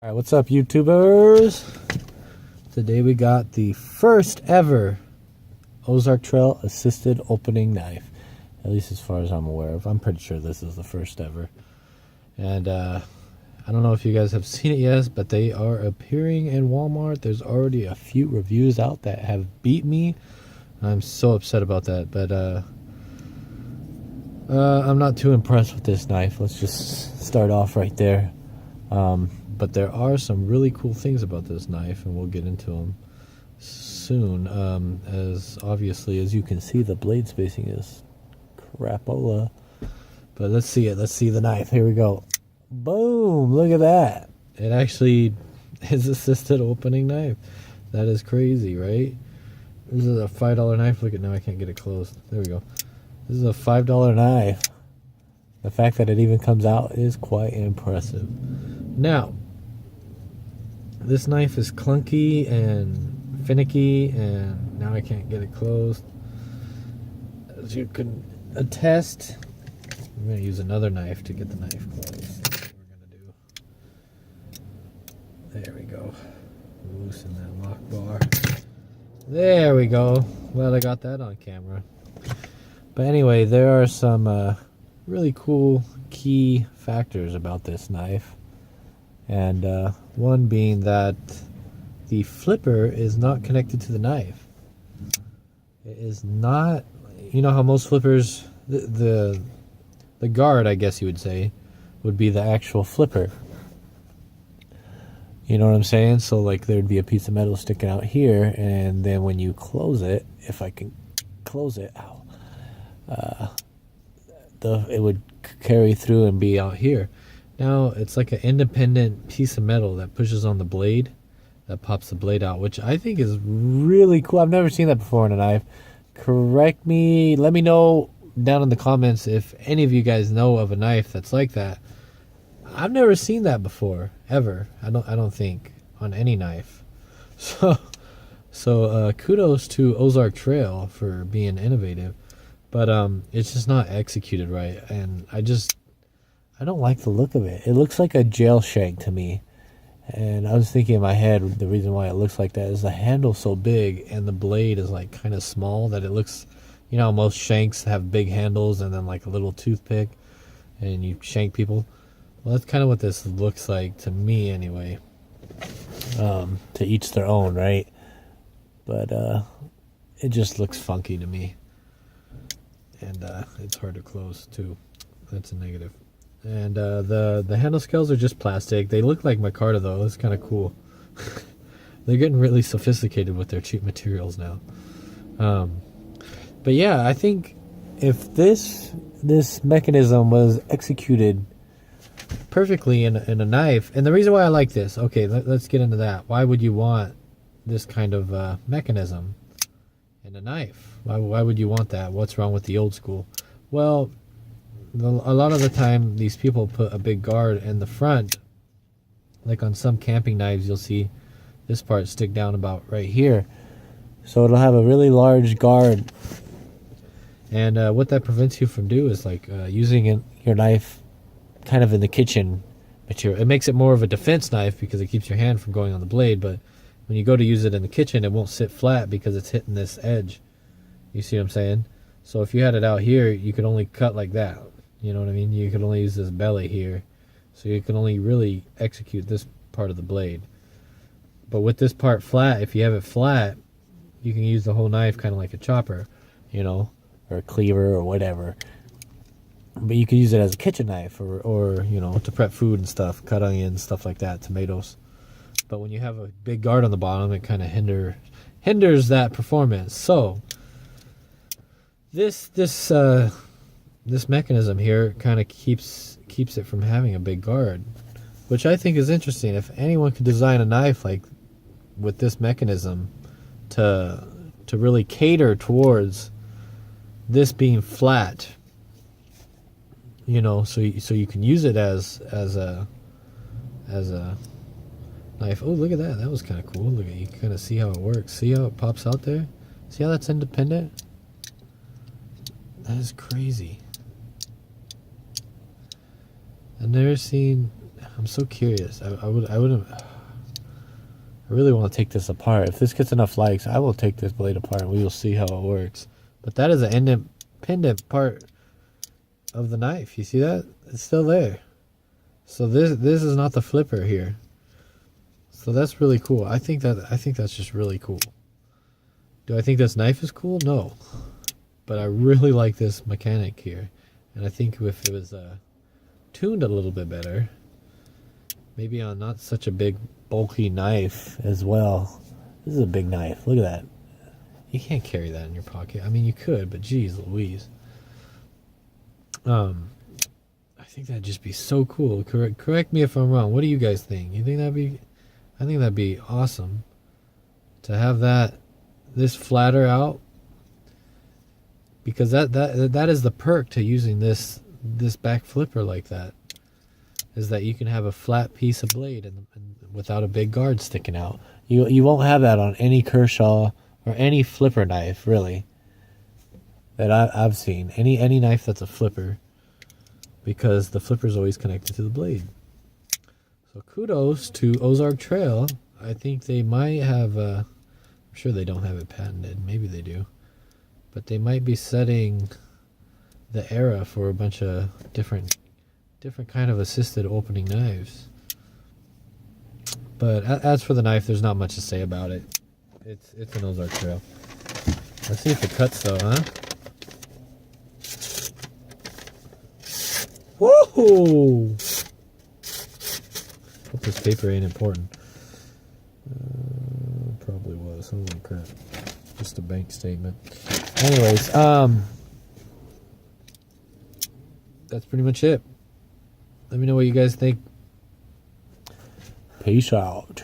Alright, what's up, YouTubers? Today we got the first ever Ozark Trail assisted opening knife. At least as far as I'm aware of. I'm pretty sure this is the first ever. And I don't know if you guys have seen it yet, but they are appearing in Walmart. There's already a few reviews out that have beat me. I'm so upset about that, but I'm not too impressed with this knife. Let's just start off right there. But there are some really cool things about this knife, and we'll get into them soon. As obviously, as you can see, the blade spacing is crapola. But let's see it. Let's see the knife. Here we go. Boom! Look at that. It actually is assisted opening knife. That is crazy, right? This is a $5 knife. Look at now. I can't get it closed. There we go. This is a $5 knife. The fact that it even comes out is quite impressive. Now, this knife is clunky and finicky, and now I can't get it closed. As you can attest, I'm going to use another knife to get the knife closed. That's what we're going to do. There we go. Loosen that lock bar. There we go. Well, I got that on camera. But anyway, there are some really cool key factors about this knife. And one being that the flipper is not connected to the knife. It is not, you know how most flippers, the guard, I guess you would say, would be the actual flipper. You know what I'm saying? So like there'd be a piece of metal sticking out here, and then when you close it, if I can close it, it would carry through and be out here. Now it's like an independent piece of metal that pushes on the blade, that pops the blade out, which I think is really cool. I've never seen that before in a knife. Correct me, let me know down in the comments if any of you guys know of a knife that's like that. I've never seen that before, ever. I don't think on any knife. So kudos to Ozark Trail for being innovative, but it's just not executed right, and I don't like the look of it. It looks like a jail shank to me. And I was thinking in my head, the reason why it looks like that is the handle's so big and the blade is like kind of small that it looks, you know, most shanks have big handles and then like a little toothpick and you shank people. Well, that's kind of what this looks like to me anyway. To each their own, right? But it just looks funky to me. And it's hard to close too. That's a negative. And the handle scales are just plastic. They look like micarta though. It's kind of cool. They're getting really sophisticated with their cheap materials now. But yeah, I think if this mechanism was executed perfectly in a knife, and the reason why I like this, okay, let's get into that. Why would you want this kind of mechanism in a knife? Why would you want that? What's wrong with the old school? Well, a lot of the time these people put a big guard in the front. Like on some camping knives, you'll see this part stick down about right here, so it'll have a really large guard, and what that prevents you from doing is like using your knife kind of in the kitchen material. It makes it more of a defense knife because it keeps your hand from going on the blade, but when you go to use it in the kitchen, it won't sit flat because it's hitting this edge. You see what I'm saying? So if you had it out here, you could only cut like that. You know what I mean? You could only use this belly here. So you can only really execute this part of the blade. But with this part flat, if you have it flat, you can use the whole knife kind of like a chopper, you know, or a cleaver or whatever. But you can use it as a kitchen knife or you know, to prep food and stuff, cut onions, stuff like that, tomatoes. But when you have a big guard on the bottom, it kind of hinders that performance. So this mechanism here kind of keeps it from having a big guard, which I think is interesting. If anyone could design a knife like with this mechanism to really cater towards this being flat, you know, so you can use it as a knife. Oh, look at that. That was kind of cool. Look at, you can kind of see how it works. See how it pops out there? See how that's independent? That is crazy. I've never seen I'm so curious. I wouldn't. I really want to take this apart. If this gets enough likes, I will take this blade apart and we will see how it works. But that is an independent part of the knife. You see that? It's still there. So this is not the flipper here. So that's really cool. I think that's just really cool. Do I think this knife is cool? No. But I really like this mechanic here. And I think if it was tuned a little bit better, maybe on not such a big bulky knife as well. This is a big knife. Look at that. You can't carry that in your pocket. I mean, you could, but geez Louise. I think that'd just be so cool. Correct me if I'm wrong. What do you guys think? You think that'd be? I think that'd be awesome to have this flatter out, because that is the perk to using this back flipper like that, is that you can have a flat piece of blade and without a big guard sticking out. You won't have that on any Kershaw or any flipper knife really that I've seen. Any knife that's a flipper, because the flipper is always connected to the blade. So kudos to Ozark Trail. I think they might have, I'm sure they don't have it patented. Maybe they do. But they might be setting the era for a bunch of different kind of assisted opening knives. But as for the knife, there's not much to say about it. It's an Ozark Trail. Let's see if it cuts though, huh? Whoa! Hope this paper ain't important. Probably was. Holy crap. Just a bank statement. Anyways, that's pretty much it. Let me know what you guys think. Peace out.